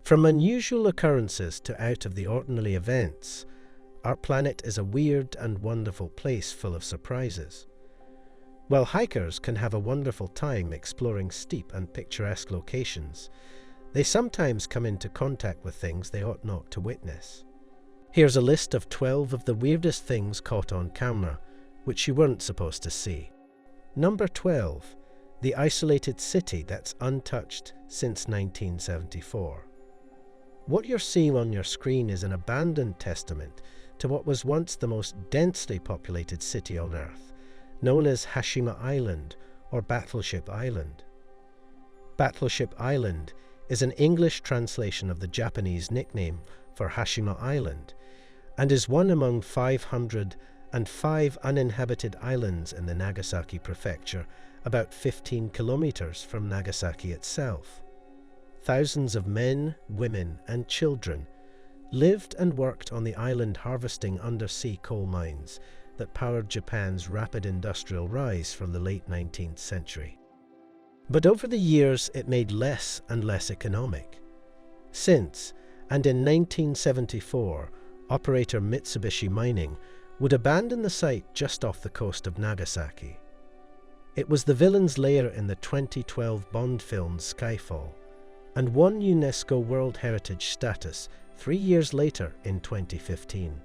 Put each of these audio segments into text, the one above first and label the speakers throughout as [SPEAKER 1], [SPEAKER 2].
[SPEAKER 1] From unusual occurrences to out-of-the-ordinary events, our planet is a weird and wonderful place full of surprises. While hikers can have a wonderful time exploring steep and picturesque locations, they sometimes come into contact with things they ought not to witness. Here's a list of 12 of the weirdest things caught on camera, which you weren't supposed to see. Number 12. The isolated city that's untouched since 1974. What you're seeing on your screen is an abandoned testament to what was once the most densely populated city on Earth, known as Hashima Island or Battleship Island. Battleship Island is an English translation of the Japanese nickname for Hashima Island and is one among 505 uninhabited islands in the Nagasaki prefecture, about 15 kilometers from Nagasaki itself. Thousands of men, women, and children lived and worked on the island harvesting undersea coal mines that powered Japan's rapid industrial rise from the late 19th century. But over the years, it made less and less economic. Since, and in 1974, operator Mitsubishi Mining would abandon the site just off the coast of Nagasaki. It was the villain's lair in the 2012 Bond film Skyfall, and won UNESCO World Heritage status 3 years later in 2015.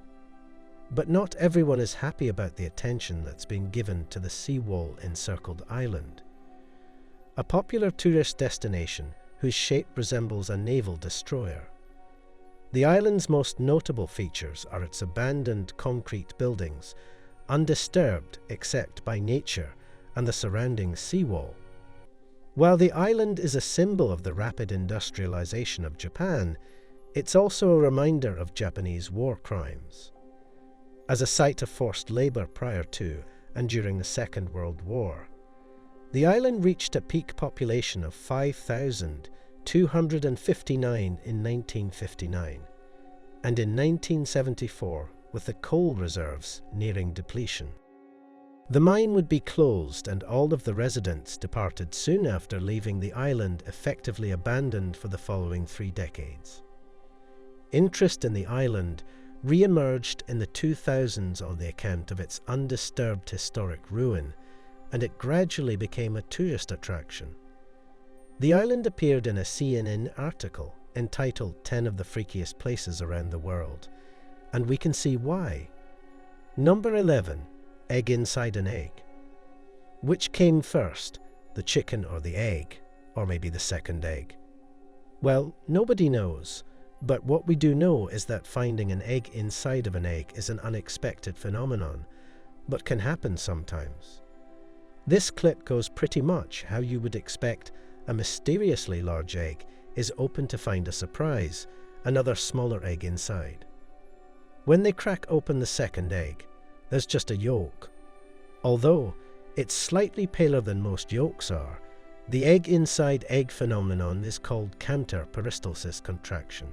[SPEAKER 1] But not everyone is happy about the attention that's been given to the seawall-encircled island. A popular tourist destination whose shape resembles a naval destroyer. The island's most notable features are its abandoned concrete buildings, undisturbed except by nature and the surrounding seawall. While the island is a symbol of the rapid industrialization of Japan, it's also a reminder of Japanese war crimes. As a site of forced labor prior to and during the Second World War, the island reached a peak population of 5,259 in 1959, and in 1974 with the coal reserves nearing depletion. The mine would be closed and all of the residents departed soon after, leaving the island effectively abandoned for the following 3 decades. Interest in the island re-emerged in the 2000s on the account of its undisturbed historic ruin, and it gradually became a tourist attraction. The island appeared in a CNN article entitled 10 of the Freakiest Places Around the World, and we can see why. Number 11. Egg inside an egg. Which came first, the chicken or the egg, or maybe the second egg? Well, nobody knows, but what we do know is that finding an egg inside of an egg is an unexpected phenomenon, but can happen sometimes. This clip goes pretty much how you would expect a mysteriously large egg is open to find a surprise, another smaller egg inside. When they crack open the second egg, there's just a yolk. Although it's slightly paler than most yolks are, the egg inside egg phenomenon is called counter peristalsis contraction.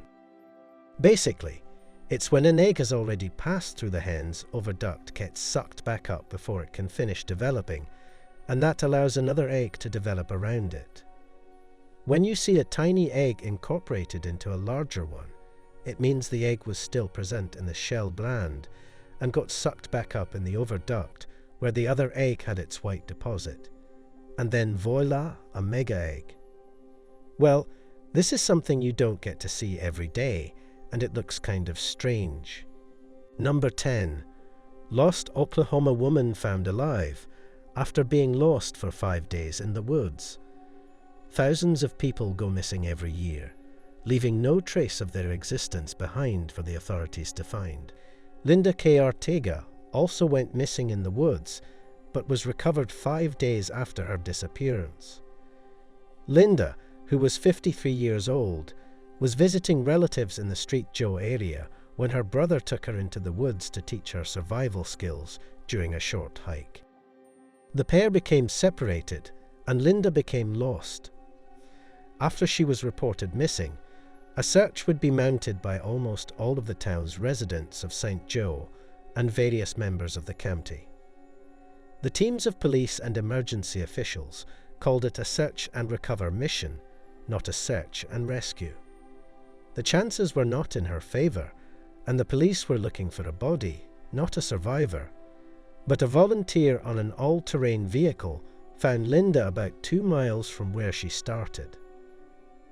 [SPEAKER 1] Basically, it's when an egg has already passed through the hen's oviduct gets sucked back up before it can finish developing, and that allows another egg to develop around it. When you see a tiny egg incorporated into a larger one, it means the egg was still present in the shell gland and got sucked back up in the oviduct where the other egg had its white deposit. And then voila, a mega egg. Well, this is something you don't get to see every day, and it looks kind of strange. Number 10. Lost Oklahoma woman found alive after being lost for 5 days in the woods. Thousands of people go missing every year, leaving no trace of their existence behind for the authorities to find. Linda K. Ortega also went missing in the woods, but was recovered 5 days after her disappearance. Linda, who was 53 years old, was visiting relatives in the Street Joe area when her brother took her into the woods to teach her survival skills during a short hike. The pair became separated, and Linda became lost. After she was reported missing, a search would be mounted by almost all of the town's residents of St. Joe and various members of the county. The teams of police and emergency officials called it a search and recover mission, not a search and rescue. The chances were not in her favour, and the police were looking for a body, not a survivor. But a volunteer on an all-terrain vehicle found Linda about 2 miles from where she started,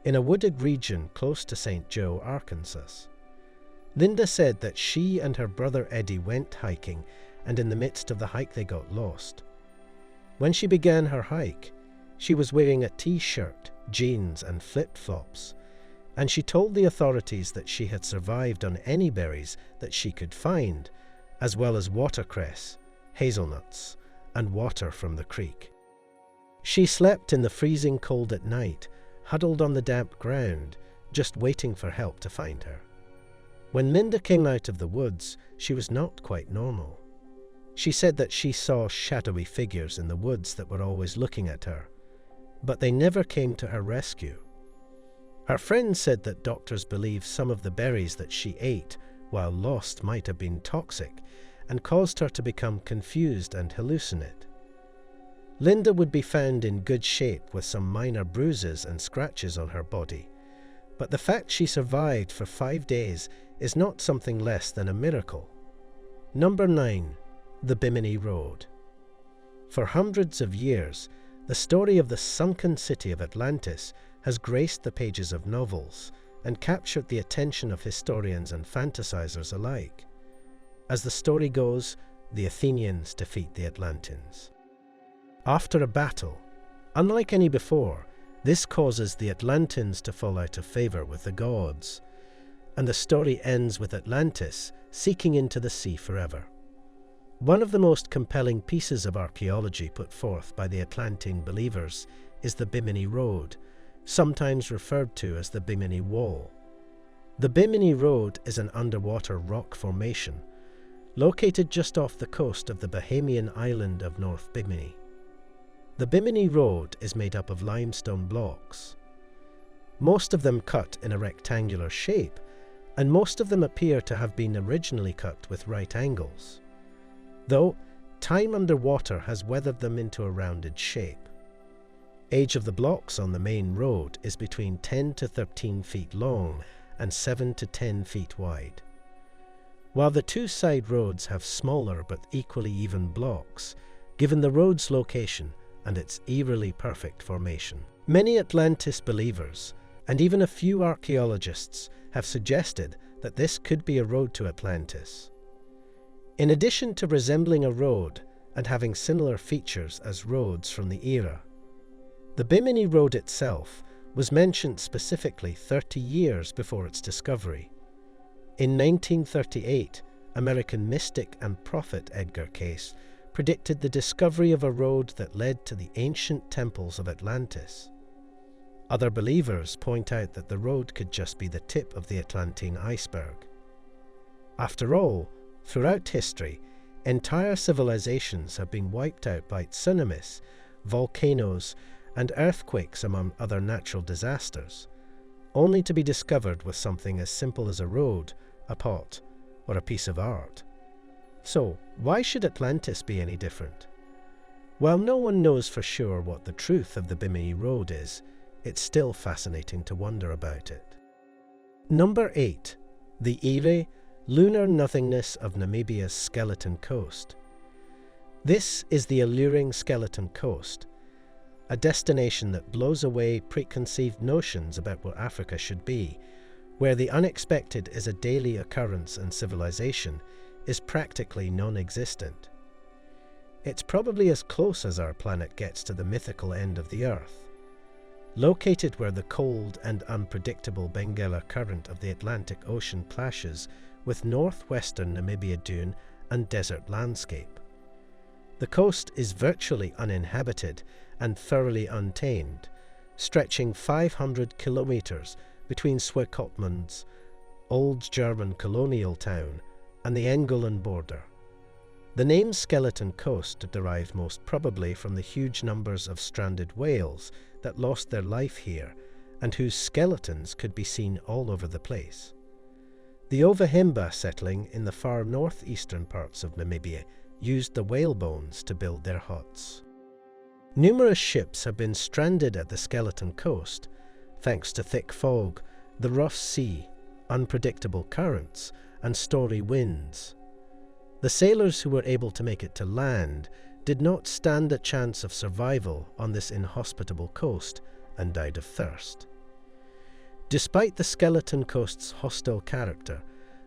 [SPEAKER 1] in a wooded region close to St. Joe, Arkansas. Linda said that she and her brother Eddie went hiking, and in the midst of the hike they got lost. When she began her hike, she was wearing a t-shirt, jeans and flip-flops, and she told the authorities that she had survived on any berries that she could find, as well as watercress, hazelnuts, and water from the creek. She slept in the freezing cold at night, huddled on the damp ground, just waiting for help to find her. When Linda came out of the woods, she was not quite normal. She said that she saw shadowy figures in the woods that were always looking at her, but they never came to her rescue. Her friends said that doctors believe some of the berries that she ate while lost might have been toxic and caused her to become confused and hallucinate. Linda would be found in good shape with some minor bruises and scratches on her body, but the fact she survived for 5 days is not something less than a miracle. Number 9. The Bimini Road. For hundreds of years, the story of the sunken city of Atlantis has graced the pages of novels and captured the attention of historians and fantasizers alike. As the story goes, the Athenians defeat the Atlanteans. After a battle, unlike any before, this causes the Atlanteans to fall out of favor with the gods, and the story ends with Atlantis seeking into the sea forever. One of the most compelling pieces of archaeology put forth by the Atlantean believers is the Bimini Road, sometimes referred to as the Bimini Wall. The Bimini Road is an underwater rock formation located just off the coast of the Bahamian island of North Bimini. The Bimini Road is made up of limestone blocks, most of them cut in a rectangular shape, and most of them appear to have been originally cut with right angles, though time underwater has weathered them into a rounded shape. Age of the blocks on the main road is between 10 to 13 feet long and 7 to 10 feet wide. While the two side roads have smaller but equally even blocks, given the road's location and its eerily perfect formation. Many Atlantis believers, and even a few archaeologists, have suggested that this could be a road to Atlantis. In addition to resembling a road and having similar features as roads from the era, the Bimini Road itself was mentioned specifically 30 years before its discovery. In 1938, American mystic and prophet Edgar Cayce predicted the discovery of a road that led to the ancient temples of Atlantis. Other believers point out that the road could just be the tip of the Atlantean iceberg. After all, throughout history, entire civilizations have been wiped out by tsunamis, volcanoes, and earthquakes among other natural disasters, only to be discovered with something as simple as a road, a pot, or a piece of art. So, why should Atlantis be any different? While no one knows for sure what the truth of the Bimini Road is, it's still fascinating to wonder about it. Number 8. The Eerie, Lunar Nothingness of Namibia's Skeleton Coast. This is the alluring Skeleton Coast, a destination that blows away preconceived notions about what Africa should be, where the unexpected is a daily occurrence and civilization is practically non-existent. It's probably as close as our planet gets to the mythical end of the Earth. Located where the cold and unpredictable Benguela Current of the Atlantic Ocean clashes with northwestern Namibia dune and desert landscape. The coast is virtually uninhabited and thoroughly untamed, stretching 500 kilometers between Swakopmund's old German colonial town and the Angolan border. The name Skeleton Coast derived most probably from the huge numbers of stranded whales that lost their life here and whose skeletons could be seen all over the place. The Ovahimba settling in the far northeastern parts of Namibia used the whale bones to build their huts. Numerous ships have been stranded at the Skeleton Coast, thanks to thick fog, the rough sea, unpredictable currents, and stormy winds. The sailors who were able to make it to land did not stand a chance of survival on this inhospitable coast and died of thirst. Despite the skeleton coast's hostile character,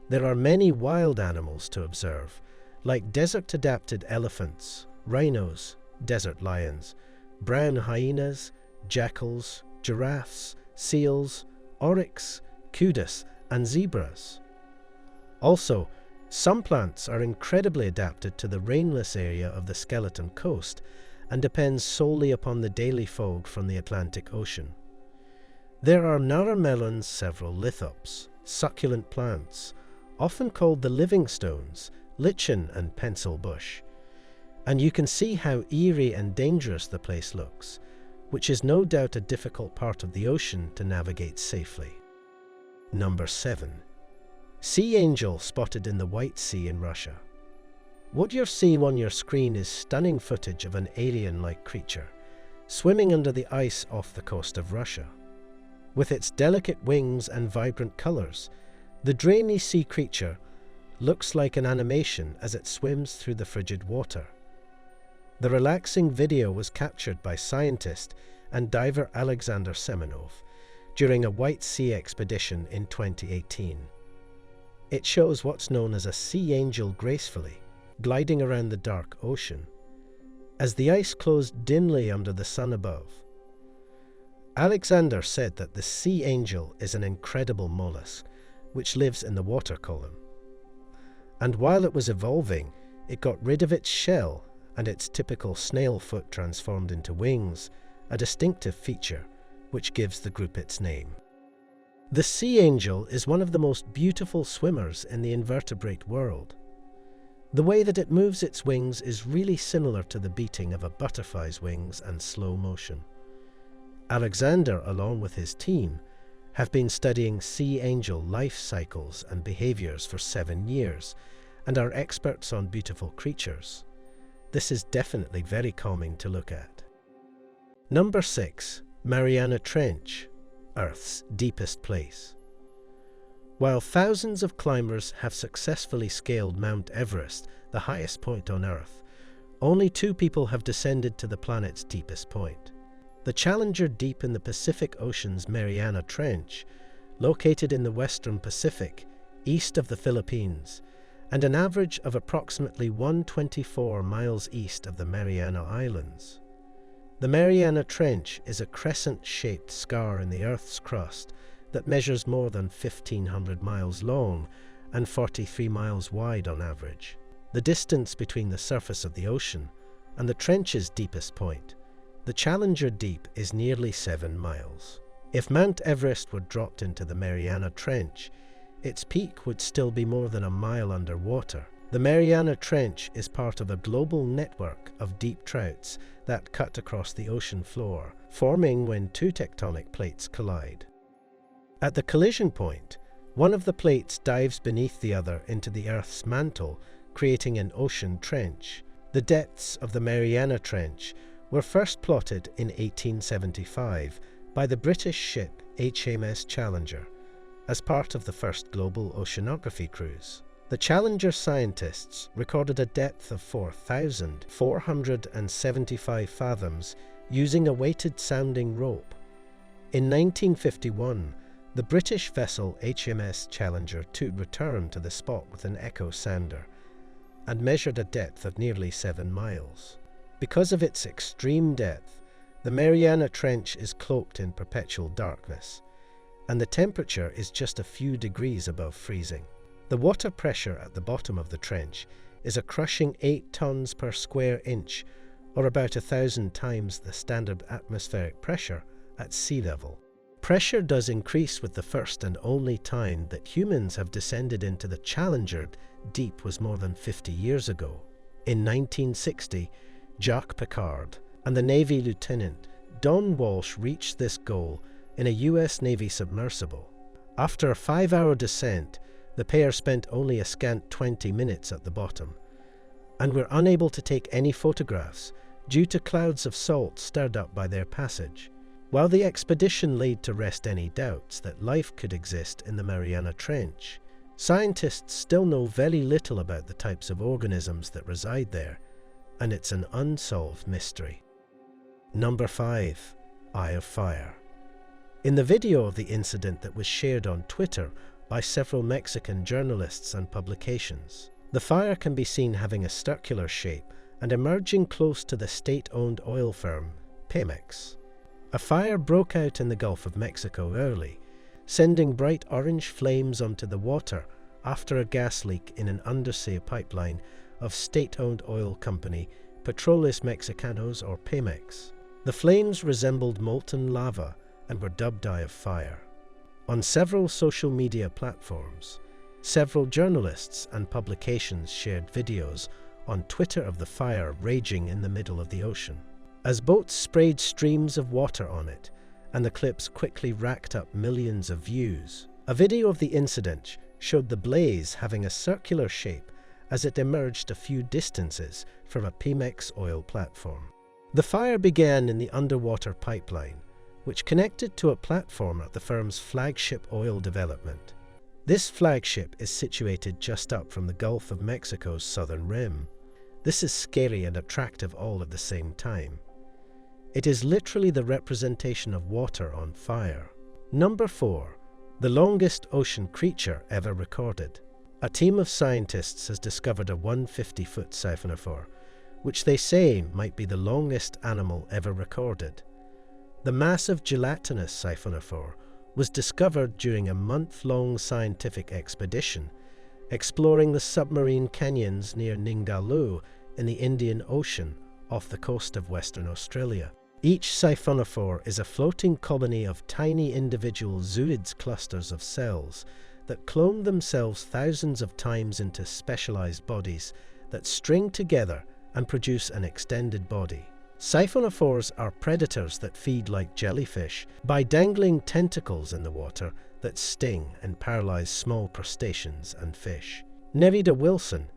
[SPEAKER 1] there are many wild animals to observe, like desert-adapted elephants, rhinos, desert lions, brown hyenas, jackals, giraffes, seals, oryx, kudos, and zebras. Also, some plants are incredibly adapted to the rainless area of the skeleton coast and depend solely upon the daily fog from the Atlantic Ocean. There are narramelons, several lithops, succulent plants, often called the living stones, lichen and pencil bush. And you can see how eerie and dangerous the place looks, which is no doubt a difficult part of the ocean to navigate safely. Number 7. Sea angel spotted in the White Sea in Russia. What you're seeing on your screen is stunning footage of an alien-like creature swimming under the ice off the coast of Russia. With its delicate wings and vibrant colours, the dreamy sea creature looks like an animation as it swims through the frigid water. The relaxing video was captured by scientist and diver Alexander Semenov during a White Sea expedition in 2018. It shows what's known as a sea angel gracefully gliding around the dark ocean, as the ice closed dimly under the sun above. Alexander said that the sea angel is an incredible mollusk which lives in the water column. And while it was evolving, it got rid of its shell and its typical snail foot transformed into wings, a distinctive feature which gives the group its name. The sea angel is one of the most beautiful swimmers in the invertebrate world. The way that it moves its wings is really similar to the beating of a butterfly's wings and slow motion. Alexander, along with his team, have been studying sea angel life cycles and behaviors for 7 years and are experts on beautiful creatures. This is definitely very calming to look at. Number 6. Mariana Trench, Earth's deepest place. While thousands of climbers have successfully scaled Mount Everest, the highest point on Earth, only 2 people have descended to the planet's deepest point. The Challenger Deep in the Pacific Ocean's Mariana Trench, located in the western Pacific, east of the Philippines, and an average of approximately 124 miles east of the Mariana Islands. The Mariana Trench is a crescent-shaped scar in the Earth's crust that measures more than 1,500 miles long and 43 miles wide on average. The distance between the surface of the ocean and the trench's deepest point, the Challenger Deep, is nearly 7 miles. If Mount Everest were dropped into the Mariana Trench, its peak would still be more than a mile underwater. The Mariana Trench is part of a global network of deep trouts that cut across the ocean floor, forming when 2 tectonic plates collide. At the collision point, one of the plates dives beneath the other into the Earth's mantle, creating an ocean trench. The depths of the Mariana Trench were first plotted in 1875 by the British ship HMS Challenger as part of the first global oceanography cruise. The Challenger scientists recorded a depth of 4,475 fathoms using a weighted sounding rope. In 1951, the British vessel HMS Challenger returned to the spot with an echo sounder and measured a depth of nearly 7 miles. Because of its extreme depth, the Mariana Trench is cloaked in perpetual darkness, and the temperature is just a few degrees above freezing. The water pressure at the bottom of the trench is a crushing 8 tons per square inch, or about 1,000 times the standard atmospheric pressure at sea level. Pressure does increase with the first and only time that humans have descended into the Challenger Deep was more than 50 years ago. In 1960, Jacques Piccard and the Navy Lieutenant Don Walsh reached this goal in a US Navy submersible. After a 5-hour descent, the pair spent only a scant 20 minutes at the bottom, and were unable to take any photographs due to clouds of salt stirred up by their passage. While the expedition laid to rest any doubts that life could exist in the Mariana Trench, scientists still know very little about the types of organisms that reside there, and it's an unsolved mystery. Number 5. Eye of Fire. In the video of the incident that was shared on Twitter by several Mexican journalists and publications, the fire can be seen having a circular shape and emerging close to the state-owned oil firm Pemex. A fire broke out in the Gulf of Mexico early, sending bright orange flames onto the water after a gas leak in an undersea pipeline of state-owned oil company Petróleos Mexicanos or Pemex. The flames resembled molten lava and were dubbed Eye of Fire. On several social media platforms, several journalists and publications shared videos on Twitter of the fire raging in the middle of the ocean. As boats sprayed streams of water on it, and the clips quickly racked up millions of views, a video of the incident showed the blaze having a circular shape as it emerged a few distances from a Pemex oil platform. The fire began in the underwater pipeline, which connected to a platform at the firm's flagship oil development. This flagship is situated just up from the Gulf of Mexico's southern rim. This is scary and attractive all at the same time. It is literally the representation of water on fire. Number 4. The longest ocean creature ever recorded. A team of scientists has discovered a 150-foot siphonophore, which they say might be the longest animal ever recorded. The massive gelatinous siphonophore was discovered during a month-long scientific expedition exploring the submarine canyons near Ningaloo in the Indian Ocean off the coast of Western Australia. Each siphonophore is a floating colony of tiny individual zooids clusters of cells that clone themselves thousands of times into specialized bodies that string together and produce an extended body. Siphonophores are predators that feed like jellyfish by dangling tentacles in the water that sting and paralyze small crustaceans and fish. Nerida Wilson,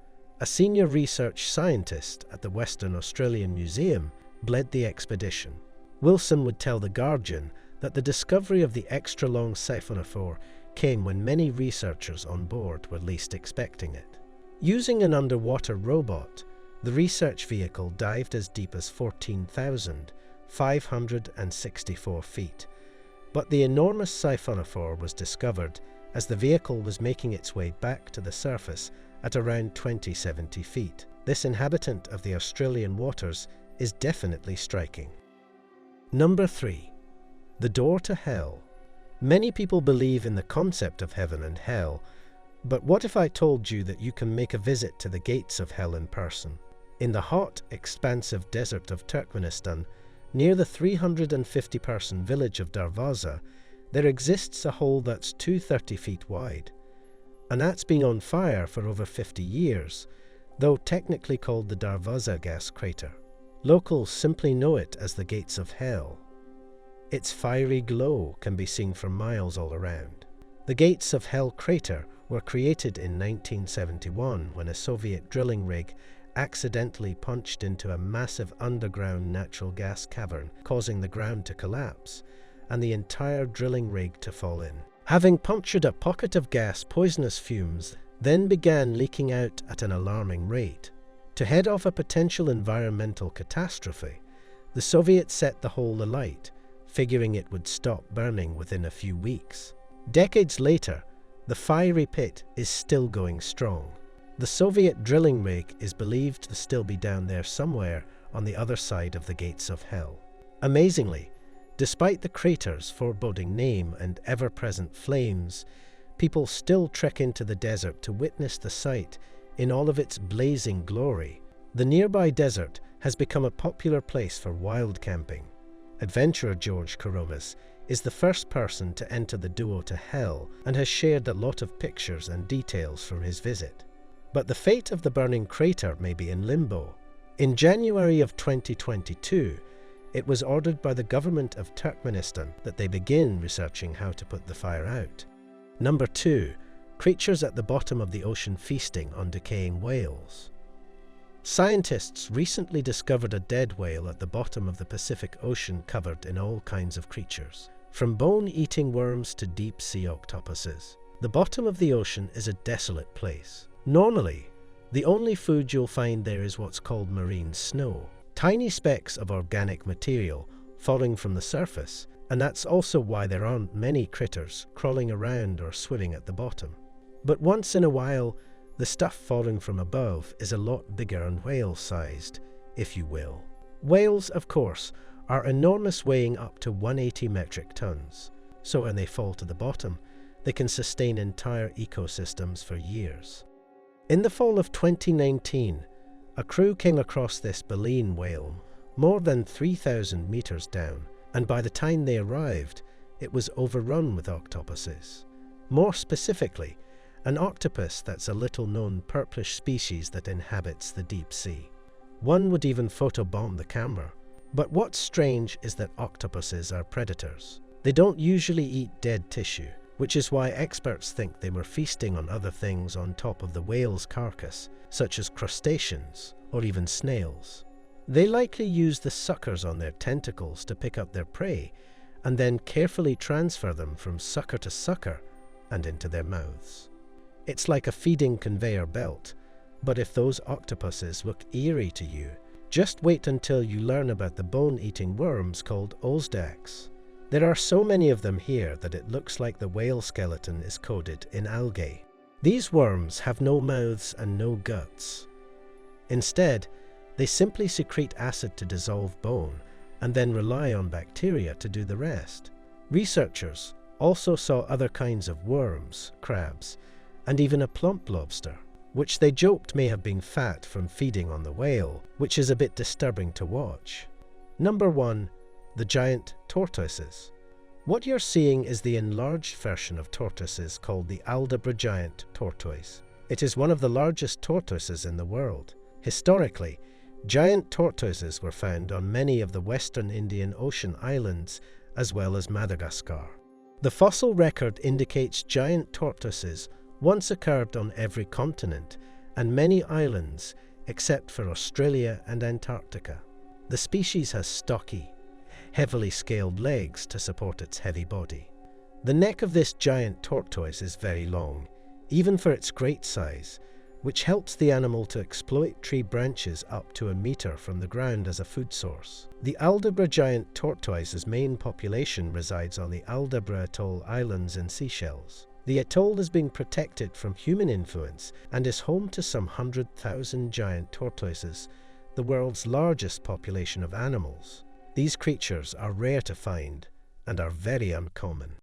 [SPEAKER 1] a senior research scientist at the Western Australian Museum, led the expedition. Wilson would tell The Guardian that the discovery of the extra-long siphonophore came when many researchers on board were least expecting it. Using an underwater robot, the research vehicle dived as deep as 14,564 feet, but the enormous siphonophore was discovered as the vehicle was making its way back to the surface at around 2070 feet. This inhabitant of the Australian waters is definitely striking. Number 3. The Door to Hell. Many people believe in the concept of heaven and hell, but what if I told you that you can make a visit to the gates of hell in person? In the hot, expansive desert of Turkmenistan, near the 350-person village of Darvaza, there exists a hole that's 230 feet wide. And that's been on fire for over 50 years, though technically called the Darvaza gas crater. Locals simply know it as the Gates of Hell. Its fiery glow can be seen for miles all around. The Gates of Hell crater were created in 1971 when a Soviet drilling rig accidentally punched into a massive underground natural gas cavern, causing the ground to collapse and the entire drilling rig to fall in. Having punctured a pocket of gas, poisonous fumes then began leaking out at an alarming rate. To head off a potential environmental catastrophe, the Soviets set the hole alight, figuring it would stop burning within a few weeks. Decades later, the fiery pit is still going strong. The Soviet drilling rig is believed to still be down there somewhere on the other side of the Gates of Hell. Amazingly, despite the crater's foreboding name and ever-present flames, people still trek into the desert to witness the site in all of its blazing glory. The nearby desert has become a popular place for wild camping. Adventurer George Koromas is the first person to enter the Duo to Hell and has shared a lot of pictures and details from his visit. But the fate of the burning crater may be in limbo. In January of 2022, it was ordered by the government of Turkmenistan that they begin researching how to put the fire out. Number 2. Creatures at the bottom of the ocean feasting on decaying whales. Scientists recently discovered a dead whale at the bottom of the Pacific Ocean covered in all kinds of creatures, from bone-eating worms to deep-sea octopuses. The bottom of the ocean is a desolate place. Normally, the only food you'll find there is what's called marine snow, tiny specks of organic material falling from the surface, and that's also why there aren't many critters crawling around or swimming at the bottom. But once in a while, the stuff falling from above is a lot bigger and whale-sized, if you will. Whales, of course, are enormous, weighing up to 180 metric tons, so when they fall to the bottom, they can sustain entire ecosystems for years. In the fall of 2019, a crew came across this baleen whale, more than 3,000 meters down, and by the time they arrived, it was overrun with octopuses. More specifically, an octopus that's a little-known purplish species that inhabits the deep sea. One would even photobomb the camera. But what's strange is that octopuses are predators. They don't usually eat dead tissue, which is why experts think they were feasting on other things on top of the whale's carcass, such as crustaceans or even snails. They likely use the suckers on their tentacles to pick up their prey, and then carefully transfer them from sucker to sucker and into their mouths. It's like a feeding conveyor belt, but if those octopuses look eerie to you, just wait until you learn about the bone-eating worms called ozdacs. There are so many of them here that it looks like the whale skeleton is coated in algae. These worms have no mouths and no guts. Instead, they simply secrete acid to dissolve bone and then rely on bacteria to do the rest. Researchers also saw other kinds of worms, crabs, and even a plump lobster, which they joked may have been fat from feeding on the whale, which is a bit disturbing to watch. Number 1. The giant tortoises. What you're seeing is the enlarged version of tortoises called the Aldabra giant tortoise. It is one of the largest tortoises in the world. Historically, giant tortoises were found on many of the western Indian Ocean islands as well as Madagascar. The fossil record indicates giant tortoises once occurred on every continent and many islands except for Australia and Antarctica. The species has stocky, heavily scaled legs to support its heavy body. The neck of this giant tortoise is very long, even for its great size, which helps the animal to exploit tree branches up to a meter from the ground as a food source. The Aldabra giant tortoise's main population resides on the Aldabra Atoll Islands in Seychelles. The atoll is being protected from human influence and is home to some 100,000 giant tortoises, the world's largest population of animals. These creatures are rare to find and are very uncommon.